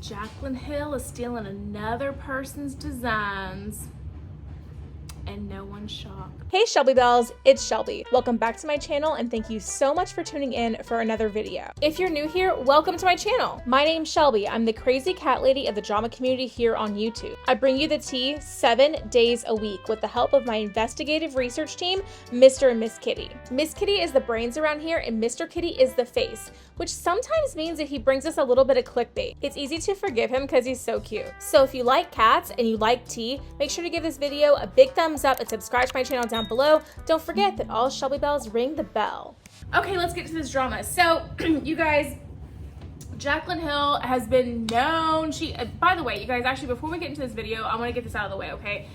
Jaclyn Hill is stealing another person's designs, and no one's shocked. Hey Shelby Bells, it's Shelby. Welcome back to my channel and thank you so much for tuning in for another video. If you're new here, welcome to my channel. My name's Shelby. I'm the crazy cat lady of the drama community here on YouTube. I bring you the tea 7 days a week with the help of my investigative research team, Mr. and Miss Kitty. Miss Kitty is the brains around here and Mr. Kitty is the face, which sometimes means that he brings us a little bit of clickbait. It's easy to forgive him because he's so cute. So if you like cats and you like tea, make sure to give this video a big thumbs up and subscribe to my channel down below. Don't forget that all Shelby Bells ring the bell. Okay, let's get to this drama. So, you guys, Jaclyn Hill has been known, by the way, you guys, actually, before we get into this video, I want to get this out of the way, okay?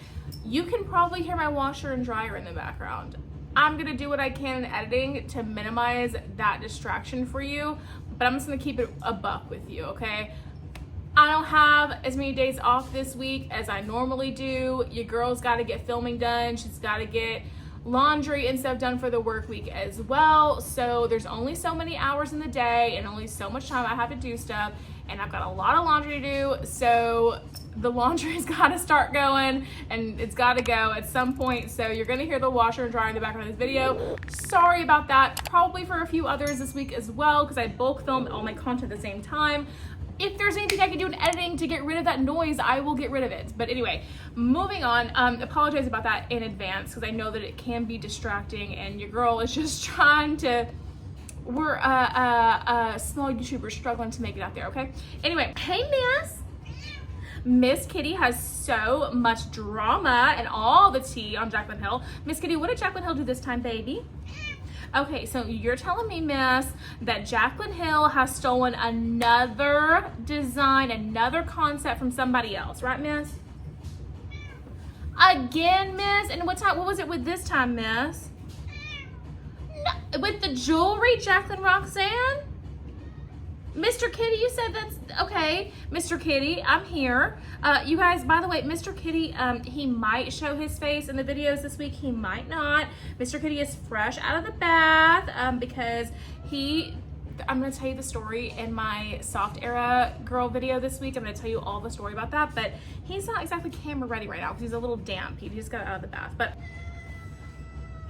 You can probably hear my washer and dryer in the background. I'm going to do what I can in editing to minimize that distraction for you, but I'm just going to keep it a buck with you, okay? I don't have as many days off this week as I normally do. Your girl's got to get filming done. She's got to get laundry and stuff done for the work week as well. So there's only so many hours in the day and only so much time I have to do stuff. And I've got a lot of laundry to do. So the laundry's got to start going and it's got to go at some point. So you're going to hear the washer and dryer in the background of this video. Sorry about that. Probably for a few others this week as well, because I bulk filmed all my content at the same time. If there's anything I can do in editing to get rid of that noise, I will get rid of it. But anyway, moving on, apologize about that in advance because I know that it can be distracting and your girl is just trying to, we're a small YouTuber struggling to make it out there, okay? Anyway, hey Miss Kitty has so much drama and all the tea on Jaclyn Hill. Miss Kitty, what did Jaclyn Hill do this time, baby? Okay, so you're telling me, miss, that Jaclyn Hill has stolen another design, another concept from somebody else, right, miss? Again, miss? And what was it with this time, miss? No, with the jewelry, Jaclyn Roxanne? Mr. Kitty, you said that's okay. Mr. Kitty, I'm here. You guys, by the way, Mr. Kitty, he might show his face in the videos this week. He might not. Mr. Kitty is fresh out of the bath because I'm going to tell you the story in my soft era girl video this week. I'm going to tell you all the story about that, but he's not exactly camera ready right now because he's a little damp. He just got out of the bath, but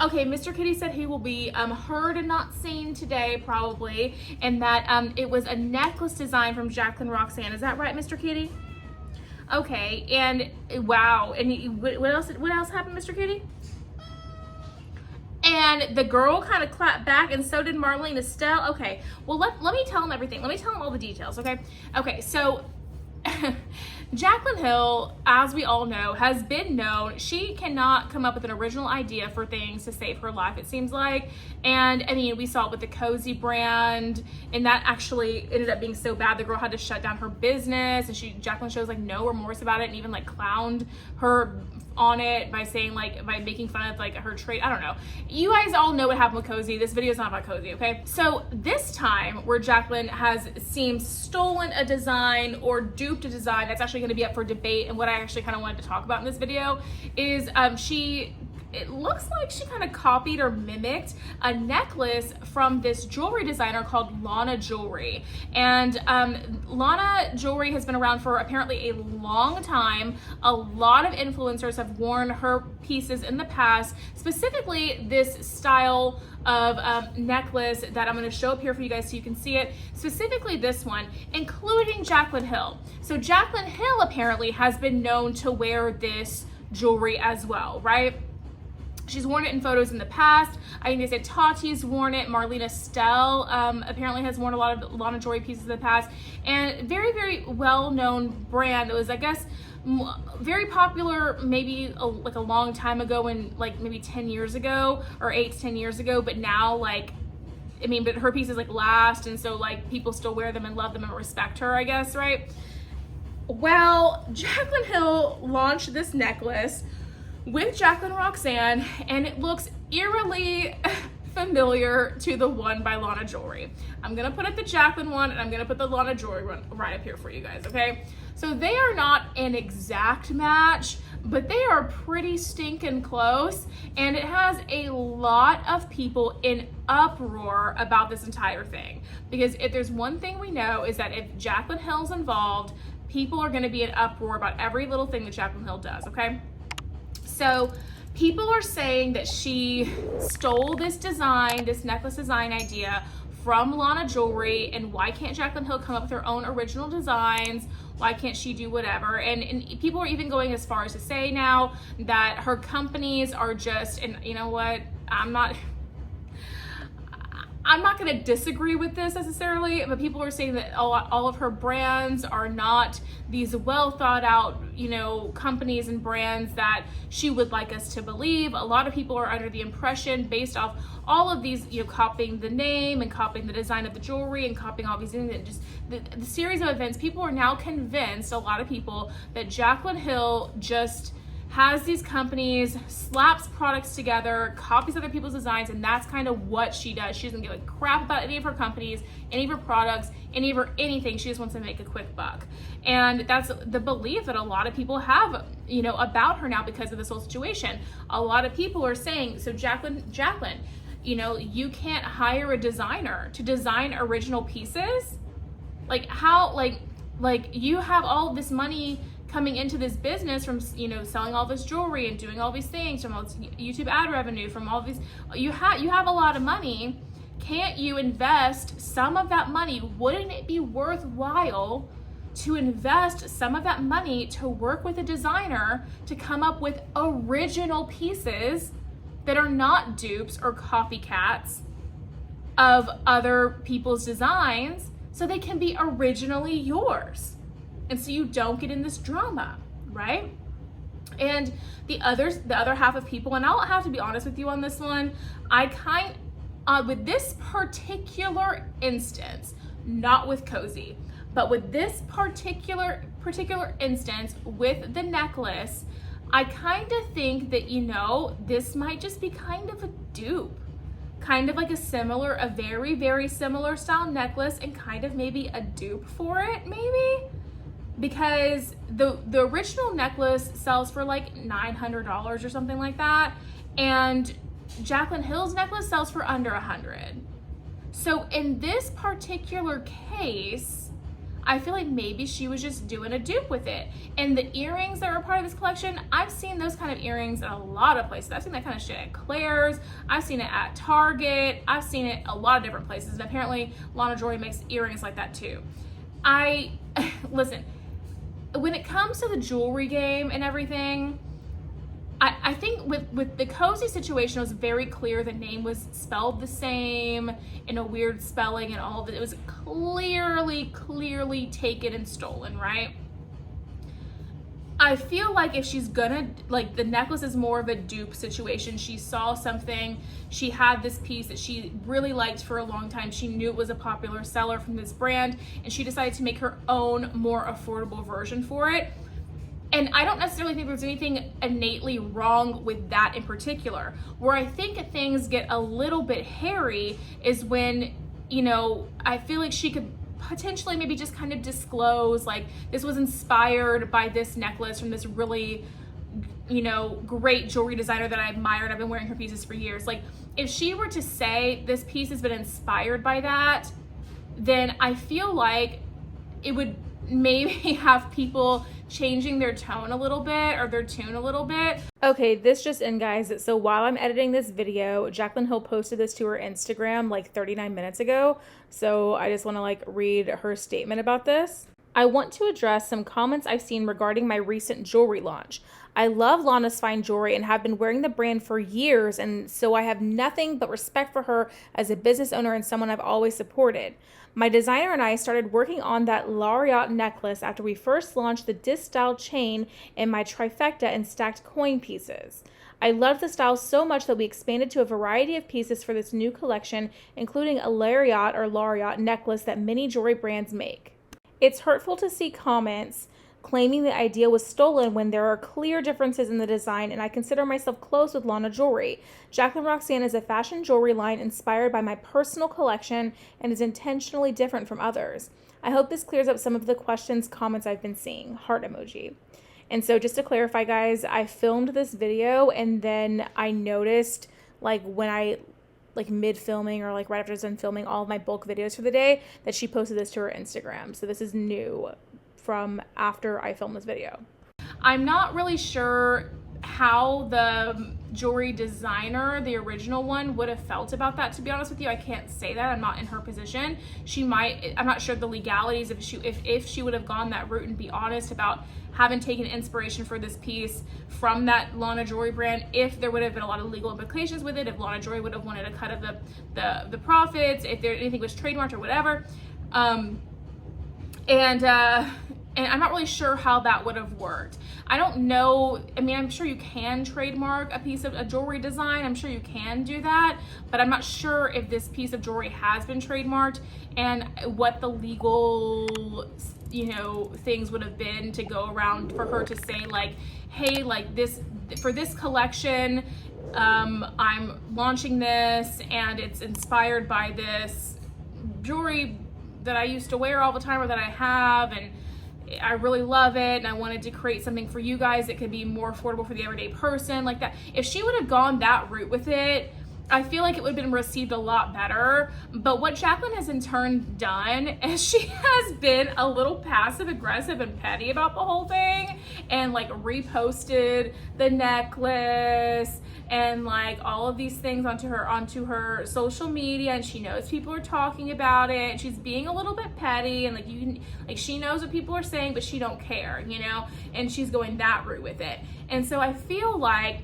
okay, Mr. Kitty said he will be heard and not seen today, probably, and that it was a necklace design from Jaclyn Roxanne. Is that right, Mr. Kitty? Okay, and wow, and what else happened, Mr. Kitty? And the girl kind of clapped back, and so did Marlene Estelle. Okay, well, let me tell him everything. Let me tell him all the details, okay? Okay, so Jaclyn Hill, as we all know, has been known. She cannot come up with an original idea for things to save her life, it seems like. And I mean, we saw it with the koze brand, and that actually ended up being so bad the girl had to shut down her business, and Jaclyn shows like no remorse about it and even like clowned her on it by saying like, by making fun of like her trade. I don't know. You guys all know what happened with koze. This video is not about koze, okay? So this time where Jaclyn has seems stolen a design or duped a design that's actually going to be up for debate, and what I actually kind of wanted to talk about in this video is it looks like she kind of copied or mimicked a necklace from this jewelry designer called Lana Jewelry. And Lana Jewelry has been around for apparently a long time. A lot of influencers have worn her pieces in the past, specifically this style of necklace that I'm going to show up here for you guys so you can see it, specifically this one, including Jaclyn Hill. So Jaclyn Hill apparently has been known to wear this jewelry as well, right? She's worn it in photos in the past. I think they said Tati's worn it. Marlene Estelle apparently has worn a lot of Lana Jewelry pieces in the past. And very, very well-known brand that was, I guess, very popular maybe like a long time ago, and like maybe 10 years ago or 8 to 10 years ago. But now, like, I mean, but her pieces like last, and so like people still wear them and love them and respect her, I guess, right? Well, Jaclyn Hill launched this necklace with Jaclyn Roxanne, and it looks eerily familiar to the one by Lana Jewelry. I'm gonna put up the Jaclyn one, and I'm gonna put the Lana Jewelry one right up here for you guys, okay? So they are not an exact match, but they are pretty stinking close, and it has a lot of people in uproar about this entire thing. Because if there's one thing we know is that if Jaclyn Hill's involved, people are going to be in uproar about every little thing that Jaclyn Hill does, okay? So people are saying that she stole this design, this necklace design idea from Lana Jewelry, and why can't Jaclyn Hill come up with her own original designs? Why can't she do whatever? And people are even going as far as to say now that her companies are just, and you know what, I'm not going to disagree with this necessarily, but people are saying that all of her brands are not these well thought out, you know, companies and brands that she would like us to believe. A lot of people are under the impression, based off all of these, you know, copying the name and copying the design of the jewelry and copying all these things, and just the series of events, people are now convinced, a lot of people, that Jaclyn Hill just has these companies, slaps products together, copies other people's designs, and that's kind of what she does. She doesn't give a crap about any of her companies, any of her products, any of her anything. She just wants to make a quick buck. And that's the belief that a lot of people have, you know, about her now because of this whole situation. A lot of people are saying, so Jaclyn, you know, you can't hire a designer to design original pieces? Like how, like you have all this money coming into this business from, you know, selling all this jewelry and doing all these things, from all this YouTube ad revenue, from all these, you have a lot of money. Can't you invest some of that money? Wouldn't it be worthwhile to invest some of that money to work with a designer to come up with original pieces that are not dupes or copycats of other people's designs, so they can be originally yours? And so you don't get in this drama, right? And the other half of people, and I'll have to be honest with you on this one, with this particular instance, not with koze, but with this particular instance with the necklace, I kind of think that, you know, this might just be kind of a dupe. Kind of like a very, very similar style necklace, and kind of maybe a dupe for it, maybe? Because the original necklace sells for like $900 or something like that, and Jaclyn Hill's necklace sells for under $100. So in this particular case, I feel like maybe she was just doing a dupe with it. And the earrings that were part of this collection, I've seen those kind of earrings at a lot of places. I've seen that kind of shit at Claire's, I've seen it at Target, I've seen it a lot of different places, and apparently Lana Jewelry makes earrings like that too. Listen, when it comes to the jewelry game and everything, I think with the koze situation, it was very clear the name was spelled the same in a weird spelling, and all of it. It was clearly taken and stolen, right? I feel like if she's gonna, like, the necklace is more of a dupe situation. She saw something, she had this piece that she really liked for a long time. She knew it was a popular seller from this brand, and she decided to make her own more affordable version for it. And I don't necessarily think there's anything innately wrong with that in particular. Where I think things get a little bit hairy is when, you know, I feel like she could potentially maybe just kind of disclose, like, this was inspired by this necklace from this really, you know, great jewelry designer that I admired. I've been wearing her pieces for years. Like, if she were to say this piece has been inspired by that, then I feel like it would maybe have people changing their tone a little bit, or their tune a little bit. Okay, this just in, guys. So while I'm editing this video, Jaclyn Hill posted this to her Instagram like 39 minutes ago. So I just want to like read her statement about this. I want to address some comments I've seen regarding my recent jewelry launch. I love Lana's fine jewelry and have been wearing the brand for years, and so I have nothing but respect for her as a business owner and someone I've always supported. My designer and I started working on that Lariat necklace after we first launched the disc style chain and my trifecta and stacked coin pieces. I loved the style so much that we expanded to a variety of pieces for this new collection, including a Lariat necklace that many jewelry brands make. It's hurtful to see comments claiming the idea was stolen when there are clear differences in the design, and I consider myself close with Lana Jewelry. Jaclyn Roxanne is a fashion jewelry line inspired by my personal collection and is intentionally different from others. I hope this clears up some of the comments I've been seeing. Heart emoji. And so just to clarify, guys, I filmed this video and then I noticed, like, when I mid-filming or like right after I was done filming all of my bulk videos for the day, that she posted this to her Instagram. So this is new from after I filmed this video. I'm not really sure how the jewelry designer, the original one, would have felt about that, to be honest with you. I can't say that. I'm not in her position. She might, I'm not sure the legalities if she would have gone that route and be honest about having taken inspiration for this piece from that Lana jewelry brand, if there would have been a lot of legal implications with it, if Lana jewelry would have wanted a cut of the profits, if there anything was trademarked or whatever. And I'm not really sure how that would have worked. I don't know. I mean, I'm sure you can trademark a piece of a jewelry design. I'm sure you can do that, but I'm not sure if this piece of jewelry has been trademarked and what the legal, you know, things would have been to go around for her to say like, hey, like this, for this collection, I'm launching this and it's inspired by this jewelry that I used to wear all the time or that I have, and I really love it, and I wanted to create something for you guys that could be more affordable for the everyday person, like that. If she would have gone that route with it, I feel like it would have been received a lot better. But what Jaclyn has in turn done is she has been a little passive aggressive and petty about the whole thing, and like reposted the necklace and like all of these things onto her social media, and she knows people are talking about it, and she's being a little bit petty, and like she knows what people are saying, but she don't care, you know, and she's going that route with it. And so I feel like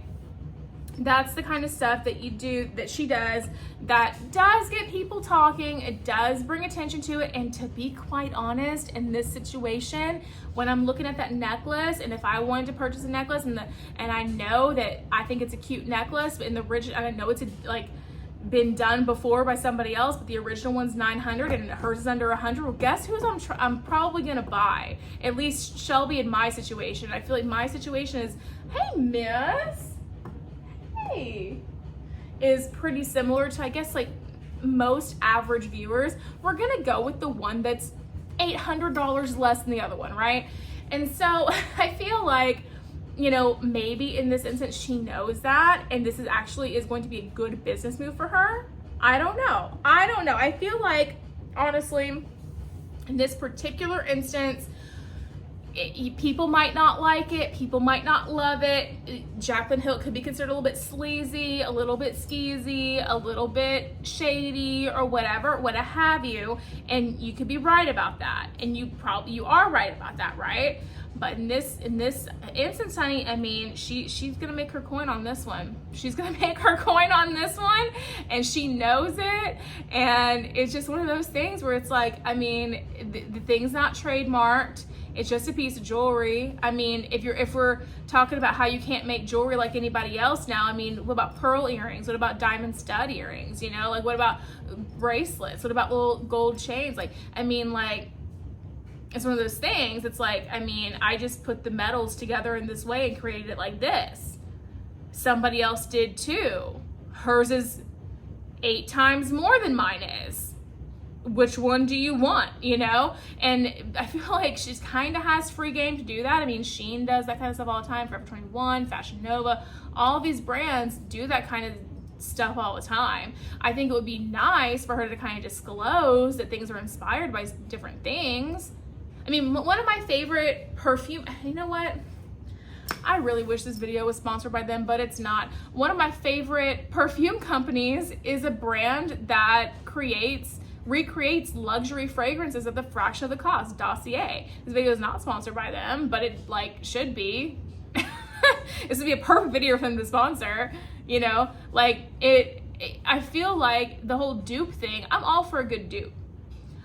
that's the kind of stuff that she does, that does get people talking. It does bring attention to it. And to be quite honest, in this situation, when I'm looking at that necklace, and if I wanted to purchase a necklace and I know that I think it's a cute necklace, but in the original, I know it's like been done before by somebody else, but the original one's $900 and hers is under $100. Well, guess who's I'm probably gonna buy? At least Shelby in my situation. I feel like my situation is, hey, miss. Is pretty similar to, I guess, like most average viewers. We're gonna go with the one that's $800 less than the other one, right? And so I feel like, you know, maybe in this instance she knows that, and this is going to be a good business move for her. I don't know. I feel like, honestly, in this particular instance, people might not like it, people might not love it. Jaclyn Hill could be considered a little bit sleazy, a little bit skeezy, a little bit shady, or whatever, what have you, and you could be right about that, and you are right about that, right? But in this instance, honey, I mean, she's gonna make her coin on this one. She's gonna make her coin on this one, and she knows it. And it's just one of those things where it's like, I mean, the thing's not trademarked. It's just a piece of jewelry. I mean, if we're talking about how you can't make jewelry like anybody else now, I mean, what about pearl earrings? What about diamond stud earrings? You know, like what about bracelets? What about little gold chains? Like, I mean, like, it's one of those things. It's like, I mean, I just put the metals together in this way and created it like this. Somebody else did too. Hers is 8 times more than mine is. Which one do you want, you know? And I feel like she's kind of has free game to do that. I mean, Shein does that kind of stuff all the time. Forever 21, Fashion Nova, all of these brands do that kind of stuff all the time. I think it would be nice for her to kind of disclose that things are inspired by different things. I mean, one of my favorite perfume, you know what? I really wish this video was sponsored by them, but it's not. One of my favorite perfume companies is a brand that recreates luxury fragrances at the fraction of the cost, Dossier. This video is not sponsored by them, but it like should be. This would be a perfect video for them to sponsor, you know? Like I feel like the whole dupe thing, I'm all for a good dupe.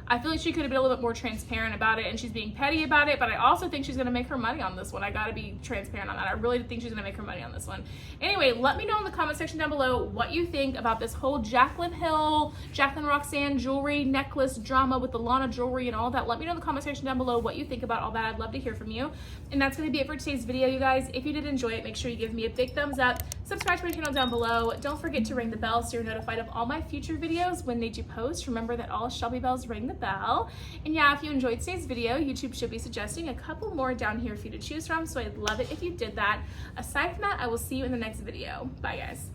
I feel like she could have been a little bit more transparent about it, and she's being petty about it, but I also think she's gonna make her money on this one. I gotta be transparent on that. I really think she's gonna make her money on this one. Anyway, let me know in the comment section down below what you think about this whole Jaclyn Hill, Jaclyn Roxanne jewelry necklace drama with the Lana jewelry and all that. Let me know in the comment section down below what you think about all that. I'd love to hear from you. And that's gonna be it for today's video, you guys. If you did enjoy it, make sure you give me a big thumbs up. Subscribe to my channel down below. Don't forget to ring the bell so you're notified of all my future videos when they do post. Remember that all Shelby bells ring the bell. And yeah, if you enjoyed today's video, YouTube should be suggesting a couple more down here for you to choose from, so I'd love it if you did that. Aside from that, I will see you in the next video. Bye, guys.